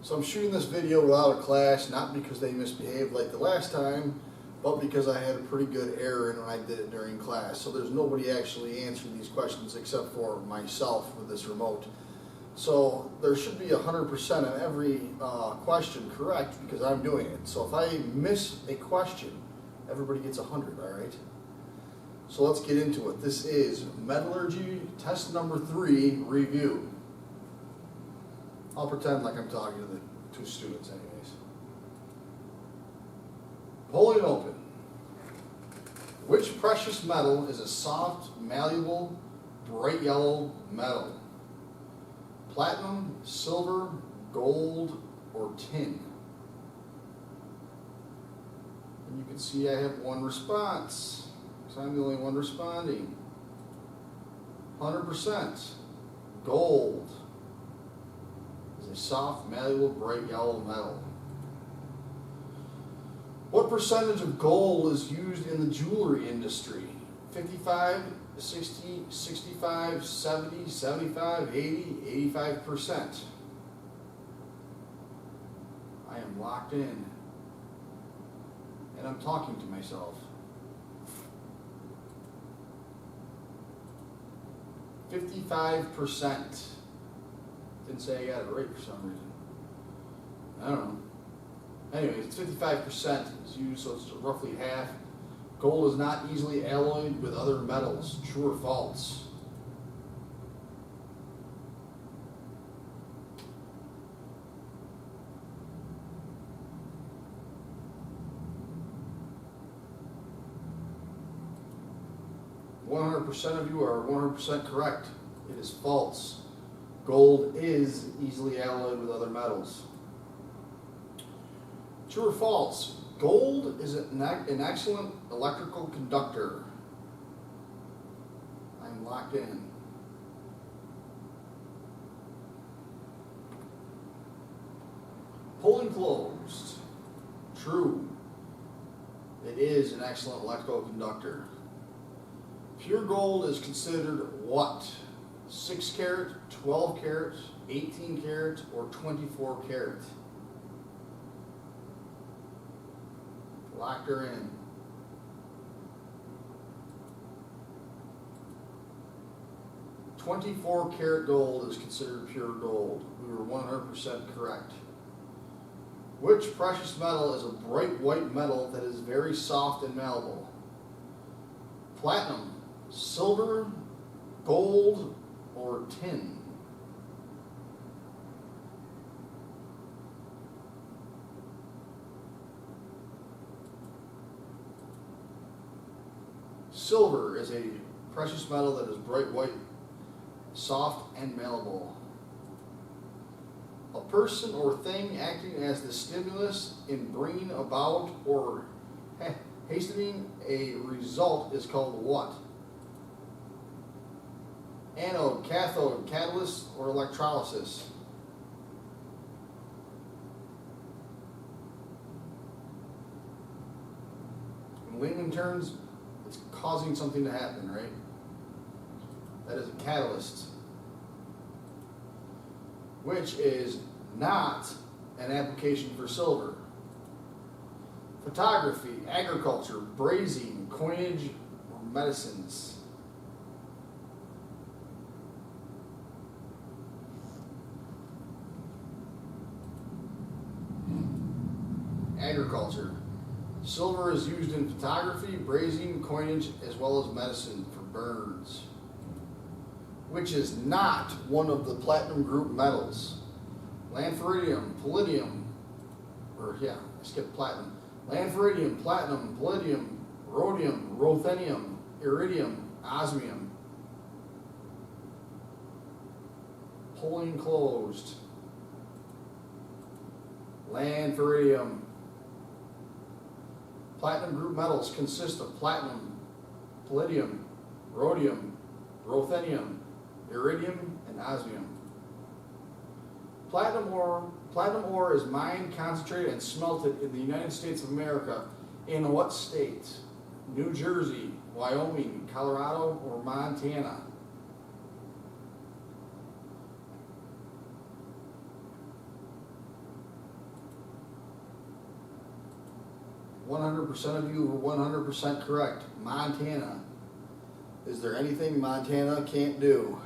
So I'm shooting this video without a class, not because they misbehaved like the last time, but because I had a pretty good error in when I did it during class. So there's nobody actually answering these questions except for myself with this remote. So there should be 100% on every question correct because I'm doing it. So if I miss a question, everybody gets 100, all right? So let's get into it. This is Metallurgy test number 3 review. I'll pretend like I'm talking to the two students anyways. Pulling open. Which precious metal is a soft, malleable, bright yellow metal? Platinum, silver, gold, or tin? And you can see I have one response, because I'm the only one responding. 100%. Gold is a soft, malleable, bright yellow metal. What percentage of gold is used in the jewelry industry? 55, 60, 65, 70, 75, 80, 85%. I am locked in. And I'm talking to myself. 55%. Didn't say I got it right for some reason. I don't know. Anyway, it's 55% is used, so it's roughly half. Gold is not easily alloyed with other metals. True or false? %100 of you are 100% correct. It is false. Gold is easily alloyed with other metals. True or false? Gold is an excellent electrical conductor. I'm locked in. Pulling closed. True. It is an excellent electrical conductor. Pure gold is considered what? 6 carat, 12 carat, 18 carat, or 24 carat? Locked her in. .24 karat gold is considered pure gold. We were 100% correct. Which precious metal is a bright white metal that is very soft and malleable? Platinum, silver, gold, or tin? Silver is a precious metal that is bright white, soft, and malleable. A person or thing acting as the stimulus in bringing about or hastening a result is called what? Anode, cathode, catalyst, or electrolysis? In layman terms, it's causing something to happen, right? That is a catalyst, which is not an application for silver. Photography, agriculture, brazing, coinage, or medicines? Agriculture. Silver is used in photography, brazing, coinage, as well as medicine for burns. Which is not one of the platinum group metals? Lanthoridium, palladium, I skipped platinum. Lanthoridium, platinum, palladium, rhodium, ruthenium, iridium, osmium. Pulling closed. Lanthoridium. Platinum group metals consist of platinum, palladium, rhodium, ruthenium, iridium, and osmium. Platinum ore is mined, concentrated, and smelted in the United States of America. In what state? New Jersey, Wyoming, Colorado, or Montana? 100% of you were 100% correct. Montana. Is there anything Montana can't do?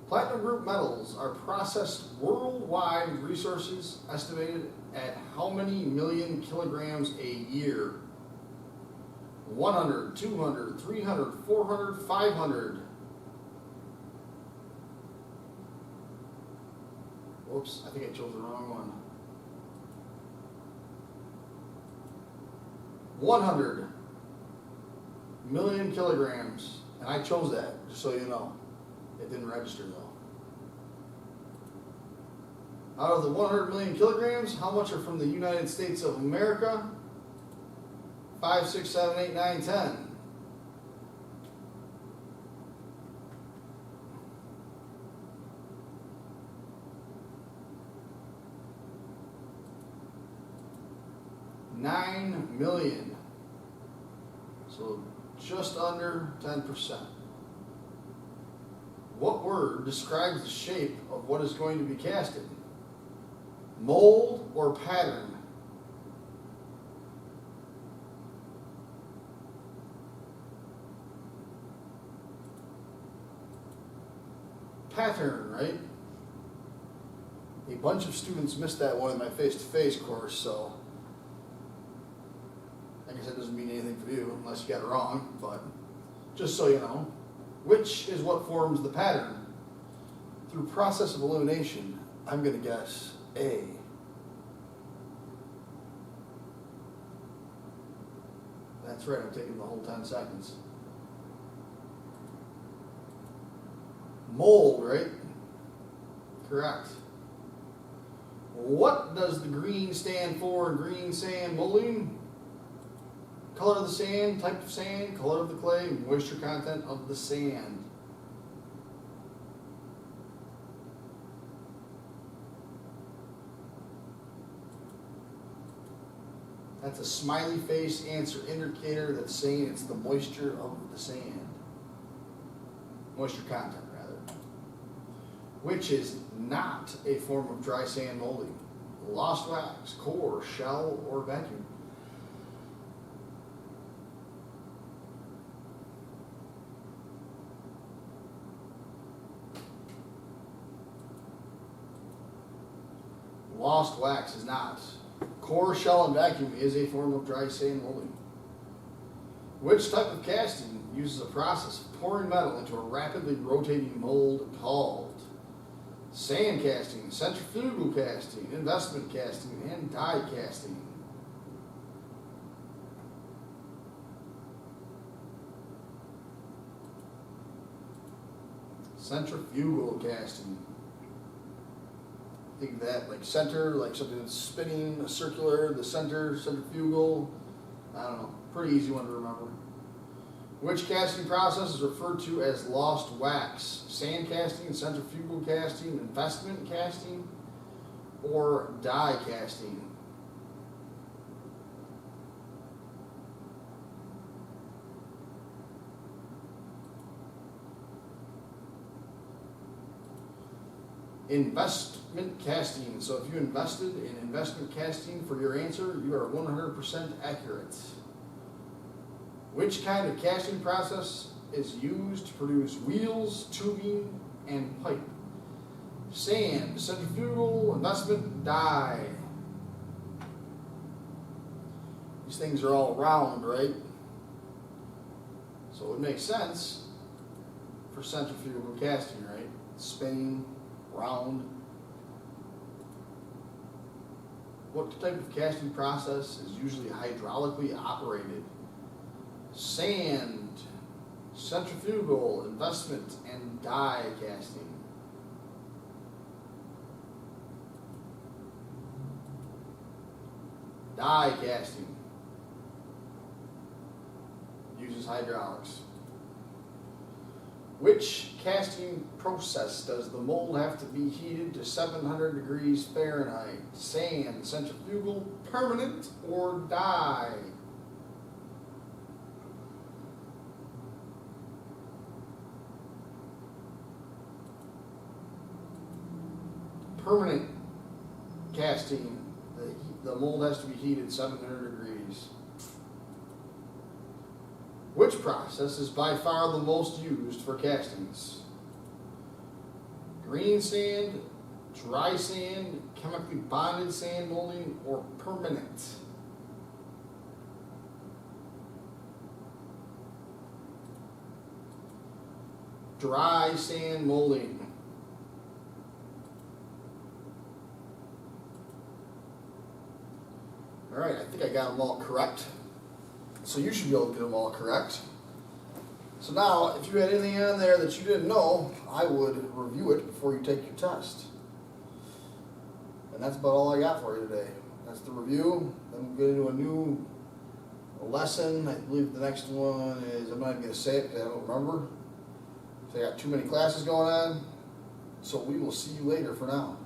Platinum group metals are processed worldwide with resources estimated at how many million kilograms a year? 100, 200, 300, 400, 500. Whoops, I think I chose the wrong one. 100 million kilograms, and I chose that, just so you know. It didn't register though. Out of the 100 million kilograms, how much are from the United States of America? 5, 6, 7, 8, 9, 10. $9 million. So just under 10%. What word describes the shape of what is going to be casted? Mold or pattern? Pattern, right? A bunch of students missed that one in my face-to-face course, so I guess that doesn't mean anything for you unless you got it wrong, but just so you know. Which is what forms the pattern? Through process of elimination, I'm going to guess A. That's right, I'm taking the whole 10 seconds. Mold, right? Correct. What does the green stand for in green sand molding? Color of the sand, type of sand, color of the clay, moisture content of the sand. That's a smiley face answer indicator that's saying it's the moisture of the sand. Moisture content, rather. Which is not a form of dry sand molding. Lost wax, core, shell, or vacuum. Lost wax is not. Core, shell, and vacuum is a form of dry sand molding. Which type of casting uses a process of pouring metal into a rapidly rotating mold called sand casting, centrifugal casting, investment casting, and die casting? Centrifugal casting. Think of that like center, like something that's spinning, a circular, the center, centrifugal. I don't know, pretty easy one to remember. Which casting process is referred to as lost wax? Sand casting, centrifugal casting, investment casting, or die casting? Investment casting. So if you invested in investment casting for your answer, you are 100% accurate. Which kind of casting process is used to produce wheels, tubing, and pipe? Sand, centrifugal, investment, die. These things are all round, right? So it makes sense for centrifugal casting, right? Spinning, round. What type of casting process is usually hydraulically operated? Sand, centrifugal, investment, and die casting. Die casting uses hydraulics. Which casting process does the mold have to be heated to 700 degrees Fahrenheit? Sand, centrifugal, permanent, or die? Permanent casting, the the mold has to be heated 700 degrees. Which process is by far the most used for castings? Green sand, dry sand, chemically bonded sand molding, or permanent? Dry sand molding. Alright, I think I got them all correct. So you should be able to get them all correct. So now, if you had anything on there that you didn't know, I would review it before you take your test. And that's about all I got for you today. That's the review. Then we'll get into a new lesson. I believe the next one is, I'm not even going to say it because I don't remember. So I got too many classes going on. So we will see you later for now.